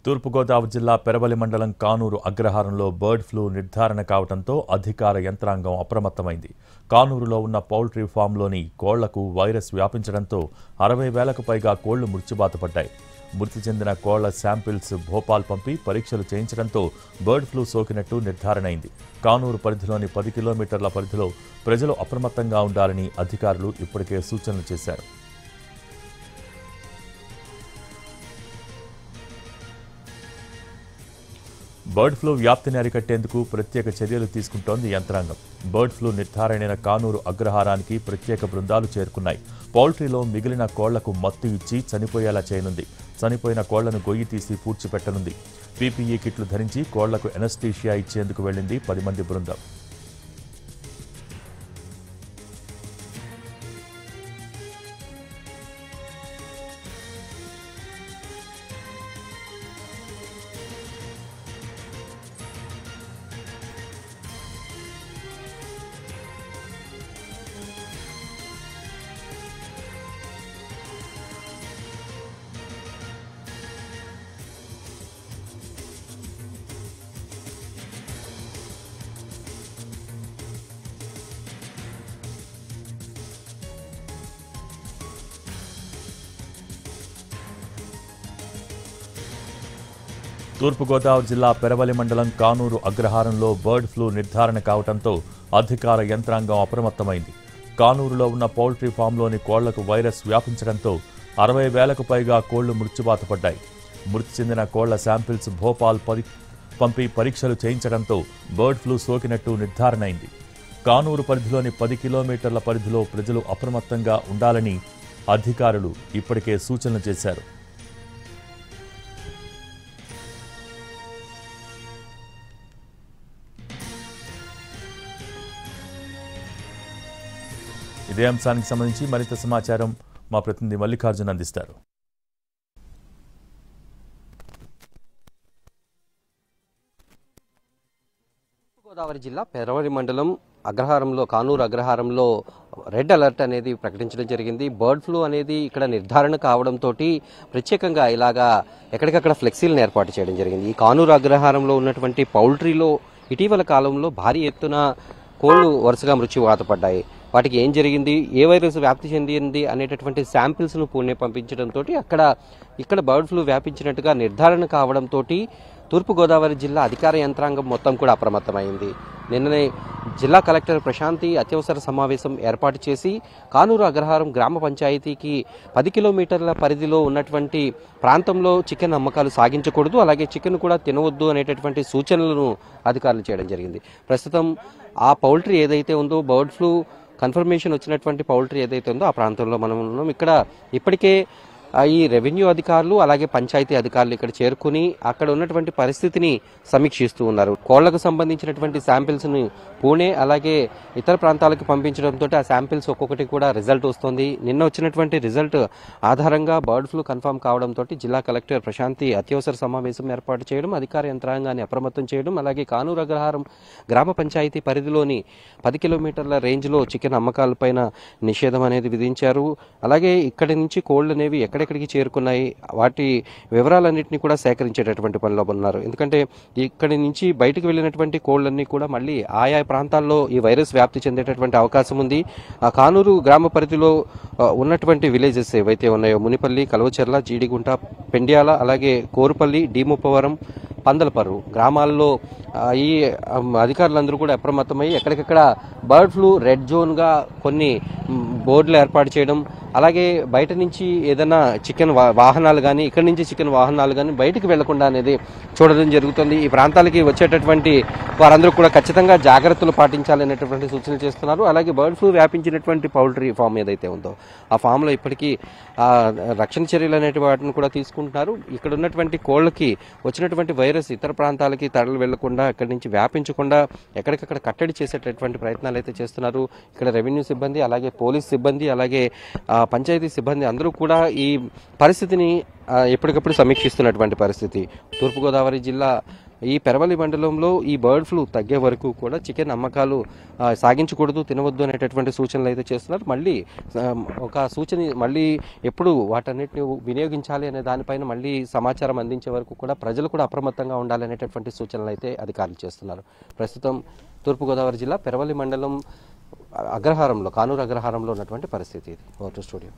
తూర్పుగోదావరి జిల్లా పెరవలి మండలం Kanuru అగ్రహారంలో bird flu నిర్ధారణ కావడంతో అధికార యంత్రాంగం అప్రమత్తమైంది. కానూరులో ఉన్న పౌల్ట్రీ ఫామ్లోని కోళ్లకు వైరస్ వ్యాపించడంతో 60,000కు పైగా కోళ్లు మృత్యుబాధపడ్డాయి. మృతి చెందిన కోళ్ల శాంపిల్స్ భోపాల్ పంపి పరీక్షలు చేయించడంతో బర్డ్ ఫ్లూ సోకినట్టు నిర్ధారణ అయింది. కానూరు పరిధిలోని 10 కిలోమీటర్ల పరిధిలో ప్రజలు అప్రమత్తంగా ఉండాలని అధికారులు ఇప్పటికే సూచనలు చేశారు. బర్డ్ ఫ్లూ వ్యాప్తిని అరికట్టేందుకు ప్రత్యేక చర్యలు తీసుకుంటోంది యంత్రాంగం. బర్డ్ ఫ్లూ నిర్ధారణైన కానూరు అగ్రహారానికి ప్రత్యేక బృందాలు చేరుకున్నాయి. పౌల్ట్రీలో మిగిలిన కోళ్లకు మత్తు ఇచ్చి చనిపోయేలా చేయనుంది. చనిపోయిన కోళ్లను గొయ్యి తీసి పూడ్చిపెట్టనుంది. పీపీఈ కిట్లు ధరించి కోళ్లకు ఎనస్థీషియా ఇచ్చేందుకు వెళ్లింది 10 మంది బృందం. తూర్పుగోదావరి జిల్లా పెరవలి మండలం కానూరు అగ్రహారంలో బర్డ్ ఫ్లూ నిర్ధారణ కావడంతో అధికార యంత్రాంగం అప్రమత్తమైంది. కానూరులో ఉన్న పౌల్ట్రీ ఫామ్లోని కోళ్లకు వైరస్ వ్యాపించడంతో 60,000కు పైగా కోళ్లు మృత్యుబాధపడ్డాయి. మృతి చెందిన కోళ్ల శాంపిల్స్ భోపాల్ పంపి పరీక్షలు చేయించడంతో బర్డ్ ఫ్లూ సోకినట్టు నిర్ధారణ అయింది. కానూరు పరిధిలోని 10 కిలోమీటర్ల పరిధిలో ప్రజలు అప్రమత్తంగా ఉండాలని అధికారులు ఇప్పటికే సూచనలు చేశారు. ఇదే అంశానికి సంబంధించి మరింత సమాచారం మా ప్రతినిధి మల్లికార్జున్ అందిస్తారు. తూర్పుగోదావరి జిల్లా పెరవలి మండలం అగ్రహారంలో కానూరు అగ్రహారంలో రెడ్ అలర్ట్ అనేది ప్రకటించడం జరిగింది. బర్డ్ ఫ్లూ అనేది ఇక్కడ నిర్ధారణ కావడంతో ప్రత్యేకంగా ఇలాగా ఎక్కడికక్కడ ఫ్లెక్సీలను ఏర్పాటు చేయడం జరిగింది. ఈ కానూరు అగ్రహారంలో ఉన్నటువంటి పౌల్ట్రీలో ఇటీవల కాలంలో భారీ ఎత్తున కోళ్లు వరుసగా మృత్యువాతపడ్డాయి. వాటికి ఏం జరిగింది, ఏ వైరస్ వ్యాప్తి చెందింది అనేటటువంటి శాంపిల్స్ను పూణే పంపించడంతో ఇక్కడ బర్డ్ ఫ్లూ వ్యాపించినట్టుగా నిర్ధారణ కావడంతో తూర్పుగోదావరి జిల్లా అధికార యంత్రాంగం మొత్తం కూడా అప్రమత్తమైంది. నిన్ననే జిల్లా కలెక్టర్ ప్రశాంతి అత్యవసర సమావేశం ఏర్పాటు చేసి కానూరు అగ్రహారం గ్రామ పంచాయతీకి 10 కిలోమీటర్ల పరిధిలో ఉన్నటువంటి ప్రాంతంలో చికెన్ అమ్మకాలు సాగించకూడదు, అలాగే చికెన్ కూడా తినవద్దు అనేటటువంటి సూచనలను అధికారులు చేయడం జరిగింది. ప్రస్తుతం ఆ పౌల్ట్రీ ఏదైతే ఉందో బర్డ్ ఫ్లూ కన్ఫర్మేషన్ వచ్చినటువంటి పౌల్ట్రీ ఏదైతే ఉందో ఆ ప్రాంతంలో మనం ఉన్నాం. ఇక్కడ ఇప్పటికే ఈ రెవెన్యూ అధికారులు అలాగే పంచాయతీ అధికారులు ఇక్కడ చేరుకుని అక్కడ ఉన్నటువంటి పరిస్థితిని సమీక్షిస్తూ ఉన్నారు. కోళ్లకు సంబంధించినటువంటి శాంపిల్స్ ని పూణే అలాగే ఇతర ప్రాంతాలకు పంపించడంతో ఆ శాంపిల్స్ ఒక్కొక్కటి కూడా రిజల్ట్ వస్తుంది. నిన్న వచ్చినటువంటి రిజల్ట్ ఆధారంగా బర్డ్ ఫ్లూ కన్ఫర్మ్ కావడంతో జిల్లా కలెక్టర్ ప్రశాంతి అత్యవసర సమావేశం ఏర్పాటు చేయడం, అధికార యంత్రాంగాన్ని అప్రమత్తం చేయడం, అలాగే కానూరు అగ్రహారం గ్రామ పంచాయతీ పరిధిలోని 10 కిలోమీటర్ల రేంజ్లో చికెన్ అమ్మకాలపైన నిషేధం అనేది విధించారు. అలాగే ఇక్కడి నుంచి కోళ్లు అనేవి ఎక్కడికి చేరుకున్నాయి వాటి వివరాలన్నింటినీ కూడా సేకరించేటటువంటి పనిలో ఉన్నారు. ఎందుకంటే ఇక్కడి నుంచి బయటకు వెళ్ళినటువంటి కోళ్లన్నీ కూడా మళ్ళీ ఆయా ప్రాంతాల్లో ఈ వైరస్ వ్యాప్తి చెందేటటువంటి అవకాశం ఉంది. ఆ కానూరు గ్రామ పరిధిలో ఉన్నటువంటి విలేజెస్ ఏవైతే ఉన్నాయో మునిపల్లి, కలవచెర్ల, జీడిగుంట, పెండ్యాల, అలాగే కోరుపల్లి, డీముప్పవరం, పందలపర్రు గ్రామాల్లో ఈ అధికారులందరూ కూడా అప్రమత్తమై ఎక్కడికక్కడ బర్డ్ ఫ్లూ రెడ్ జోన్గా కొన్ని బోర్డులు ఏర్పాటు చేయడం, అలాగే బయట నుంచి ఏదైనా చికెన్ వాహనాలు కానీ ఇక్కడి నుంచి చికెన్ వాహనాలు కానీ బయటకు వెళ్లకుండా అనేది చూడడం జరుగుతుంది. ఈ ప్రాంతాలకి వచ్చేటటువంటి వారందరూ కూడా ఖచ్చితంగా జాగ్రత్తలు పాటించాలనేటటువంటి సూచనలు చేస్తున్నారు. అలాగే బర్డ్ ఫ్లూ వ్యాపించినటువంటి పౌల్ట్రీ ఫామ్ ఏదైతే ఉందో ఆ ఫామ్లో ఇప్పటికీ రక్షణ చర్యలు అనేటి వాటిని కూడా తీసుకుంటున్నారు. ఇక్కడ ఉన్నటువంటి కోళ్లకి వచ్చినటువంటి వైరస్ ఇతర ప్రాంతాలకి తరలి వెళ్లకుండా ఇక్కడి నుంచి వ్యాపించకుండా ఎక్కడికక్కడ కట్టడి చేసేటటువంటి ప్రయత్నాలు అయితే చేస్తున్నారు. ఇక్కడ రెవెన్యూ సిబ్బంది, అలాగే పోలీస్ సిబ్బంది, అలాగే పంచాయతీ సిబ్బంది అందరూ కూడా ఈ పరిస్థితిని ఎప్పటికప్పుడు సమీక్షిస్తున్నటువంటి పరిస్థితి. తూర్పుగోదావరి జిల్లా ఈ పెరవలి మండలంలో ఈ బర్డ్ ఫ్లూ తగ్గే వరకు కూడా చికెన్ అమ్మకాలు సాగించకూడదు, తినవద్దు అనేటటువంటి సూచనలు అయితే చేస్తున్నారు. మళ్ళీ ఒక సూచన మళ్ళీ ఎప్పుడు వాటన్నిటిని వినియోగించాలి అనే దానిపైన మళ్ళీ సమాచారం అందించే వరకు కూడా ప్రజలు కూడా అప్రమత్తంగా ఉండాలనేటటువంటి సూచనలు అయితే అధికారులు చేస్తున్నారు. ప్రస్తుతం తూర్పుగోదావరి జిల్లా పెరవలి మండలం అగ్రహారంలో, కానూరు అగ్రహారంలో ఉన్నటువంటి పరిస్థితి ఇది. Vote studio.